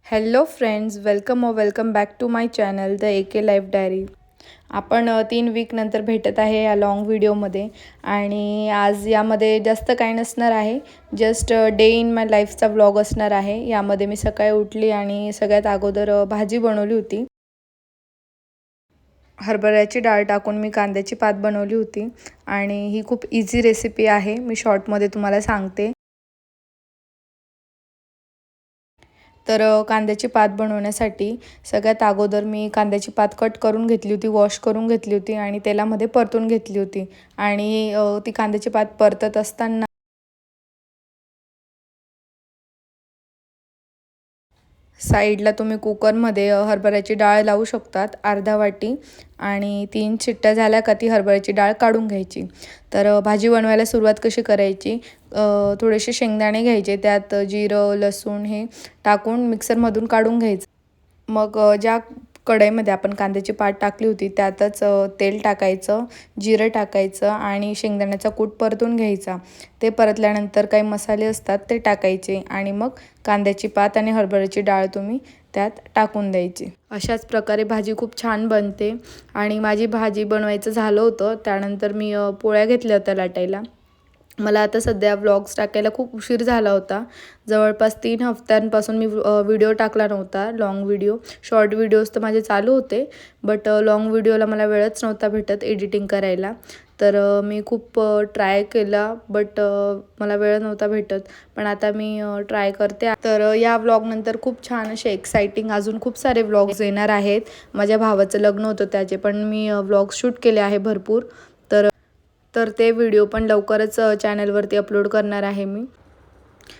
Hello friends, welcome back to my channel the AK life diary. आपण 3 weak नंतर भेटत आहे या लॉंग व्हिडिओमध्ये. आणि आज यामध्ये जास्त काही नसणार आहे, जस्ट डे इन माय लाईफचा व्लॉग असणार आहे. यामध्ये मी सकाळी उठली आणि सगळ्यात अगोदर भाजी बनवली होती. हरभऱ्याची डाळ टाकून मी कांद्याची पात बनवली होती आणि ही खूप इझी रेसिपी आहे. मी शॉर्टमध्ये तुम्हाला सांगते. तर कांद्याची पात बनवण्यासाठी सगळ्यात अगोदर मी कांद्याची पात कट करून घेतली होती, वॉश करून घेतली होती आणि तेलामध्ये परतून घेतली होती. आणि ती कांद्याची पात परतत असताना साईडला तुम्ही कुकरमध्ये हरभऱ्याची डाळ लावू शकतात, अर्धा वाटी. आणि 3 शिट्ट्या झाल्या का ती हरभऱ्याची डाळ काढून घ्यायची. तर भाजी बनवायला सुरुवात कशी करायची, थोडेसे शेंगदाणे घ्यायचे, त्यात जिरं लसूण हे टाकून मिक्सरमधून काढून घ्यायचं. मग ज्या कढईमध्ये आपण कांद्याची पात टाकली होती त्यातच तेल टाकायचं, जिरं टाकायचं आणि शेंगदाण्याचा कूट परतून घ्यायचा. ते परतल्यानंतर काही मसाले असतात ते टाकायचे आणि मग कांद्याची पात आणि हरभऱ्याची डाळ तुम्ही त्यात टाकून द्यायची. अशाच प्रकारे भाजी खूप छान बनते. आणि माझी भाजी बनवायचं झालं होतं, त्यानंतर मी पोळ्या घेतल्या होत्या लाटायला. मला आता सध्या व्लॉग्स टाकायला खूप उशीर झाला होता. जवळपास 3 हफ्त्यांपासून मी व्हिडिओ टाकला नव्हता. लाँग व्हिडिओ, शॉर्ट व्हिडिओज तर माझे चालू होते, बट लाँग व्हिडिओला मला वेळच नव्हता भेटत एडिटिंग करायला. तर मी खूप ट्राय केला, बट मला वेळ नव्हता भेटत. पण आता मी ट्राय करते. तर या व्लॉगनंतर खूप छान असे एक्साइटिंग अजून खूप सारे व्लॉग्स येणार आहेत. माझ्या भावाचं लग्न होतं त्याचे पण मी व्लॉग शूट केले आहे भरपूर. तर ते व्हिडिओ पण लवकरच चॅनलवरती अपलोड करणार आहे मी.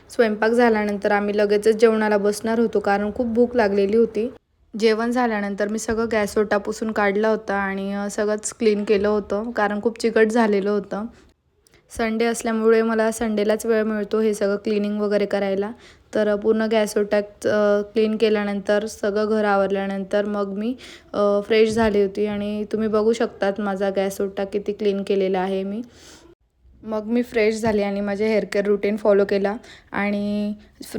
स्वयंपाक झाल्यानंतर आम्ही लगेचच जेवणाला बसणार होतो, कारण खूप भूक लागलेली होती. जेवण झाल्यानंतर मी सगळं गॅस ओटा पुसून काढला होता आणि सगळंच क्लीन केलं होतं, कारण खूप चिकट झालेलं होतं. संडे असल्यामुळे मला संडेलाच वेळ मिळतो हे सगळं क्लिनिंग वगैरे करायला. तर पूर्ण गॅस ओटा क्लीन केल्यानंतर सगळं घर आवरल्यानंतर मग मी फ्रेश झाली होती. आणि तुम्ही बघू शकतात माझा गॅस ओटा किती क्लीन केलेला आहे मी. मग मी फ्रेश झाले आणि माझे हेअर केअर रुटीन फॉलो केला. आणि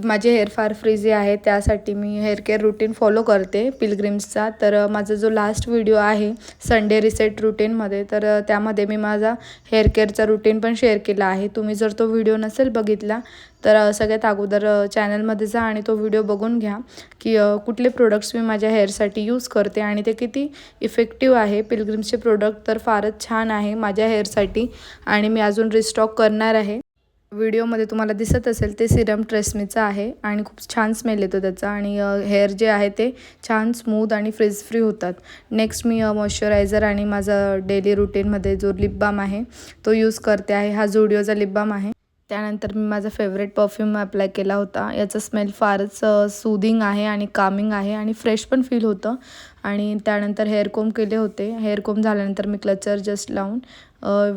माझे हेअर फार फ्रीझी आहे, त्यासाठी मी हेअर केअर रुटीन फॉलो करते पिलग्रिम्सचा. तर माझा जो लास्ट व्हिडिओ आहे संडे रिसेट रुटीनमध्ये, तर त्यामध्ये मी माझा हेअर केअरचा रुटीन पण शेअर केला आहे. तुम्ही जर तो व्हिडिओ नसेल बघितला तर सगळ्यात अगोदर चॅनलमध्ये जा आणि तो व्हिडिओ बघून घ्या की कुठले प्रोडक्ट्स मी माझ्या हेअरसाठी यूज करते आणि ते किती इफेक्टिव्ह आहे. पिलग्रिम्सचे प्रोडक्ट तर फारच छान आहे माझ्या हेअरसाठी आणि मी अजून रिस्टॉक करणार आहे. व्हिडिओमध्ये तुम्हाला दिसत असेल ते सिरम ट्रेस्मीचं आहे आणि खूप छान स्मेल येतो त्याचा. आणि हेअर जे आहे ते छान स्मूथ आणि फ्रिज फ्री होतात. नेक्स्ट मी मॉइश्चरायझर आणि माझा डेली रुटीनमध्ये जो लिप बाम आहे तो यूज करते आहे. हा झुडिओचा लिप बाम आहे. त्यानंतर मी माझा फेवरेट परफ्यूम अप्लाय केला होता. याचा स्मेल फारच सूदिंग आहे आणि कामिंग आहे आणि फ्रेश पण फील होतं. आणि त्यानंतर हेअर कोम केले होते. हेअर कोम झाल्यानंतर मी क्लचर जस्ट लावून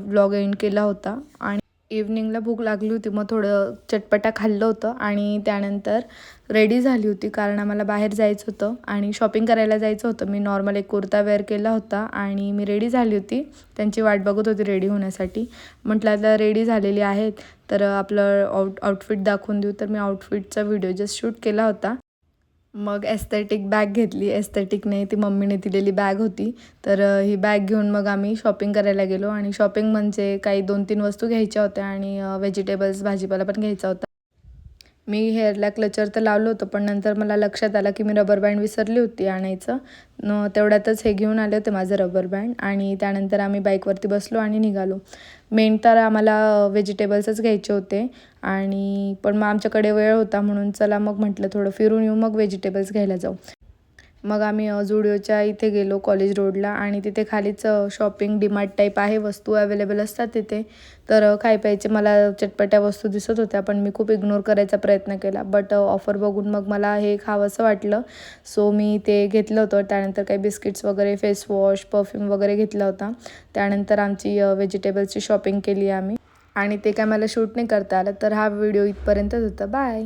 व्लॉग एंड केला होता. आणि इव्हनिंगला भूक लागली होती, मग थोडं चटपटा खाल्लं होतं आणि त्यानंतर रेडी झाली होती, कारण आम्हाला बाहेर जायचं होतं आणि शॉपिंग करायला जायचं होतं. मी नॉर्मल एक कुर्ता वेअर केला होता आणि मी रेडी झाली होती. त्यांची वाट बघत होती रेडी होण्यासाठी. म्हटलं आता रेडी झालेली आहेत तर आपलं आउटफिट दाखवून देऊ. तर मी आउटफिटचा व्हिडिओ जस्ट शूट केला होता. मग एस्थेटिक बॅग घेतली. एस्थेटिकने ती मम्मीने दिलेली बॅग होती. तर ही बॅग घेऊन मग आम्ही शॉपिंग करायला गेलो. आणि शॉपिंग म्हणजे काही 2-3 वस्तू घ्यायच्या होत्या आणि व्हेजिटेबल्स भाजीपाला पण घ्यायचा होता. मी हेअरला क्लचर तर लावलं होतं, पण नंतर मला लक्षात आलं की मी रबर बँड विसरली होती आणायचं. तेवढ्यातच हे घेऊन आले होते माझं रबर बँड. आणि त्यानंतर आम्ही बाईकवरती बसलो आणि निघालो. मेन तर आम्हाला व्हेजिटेबल्सच घ्यायचे होते आणि पण मग आमच्याकडे वेळ होता म्हणून चला मग म्हटलं थोडं फिरून येऊ, मग व्हेजिटेबल्स घ्यायला जाऊ. मग आम्ही झुडिओच्या इथे गेलो कॉलेज रोडला आणि तिथे खालीच शॉपिंग डीमार्ट टाईप आहे, वस्तू अवेलेबल असतात तिथे. तर खाय प्यायचे मला चटपट्या वस्तू दिसत होत्या, पण मी खूप इग्नोर करायचा प्रयत्न केला. बट ऑफर बघून मग मला हे खावंसं वाटलं, सो मी ते घेतलं होतं. त्यानंतर काही बिस्किट्स वगैरे, फेस वॉश, परफ्यूम वगैरे घेतला होता. त्यानंतर आमची व्हेजिटेबल्सची शॉपिंग केली आम्ही. आणि ते काय मला शूट नाही करता आलं, तर हा व्हिडिओ इथपर्यंतच होता. बाय.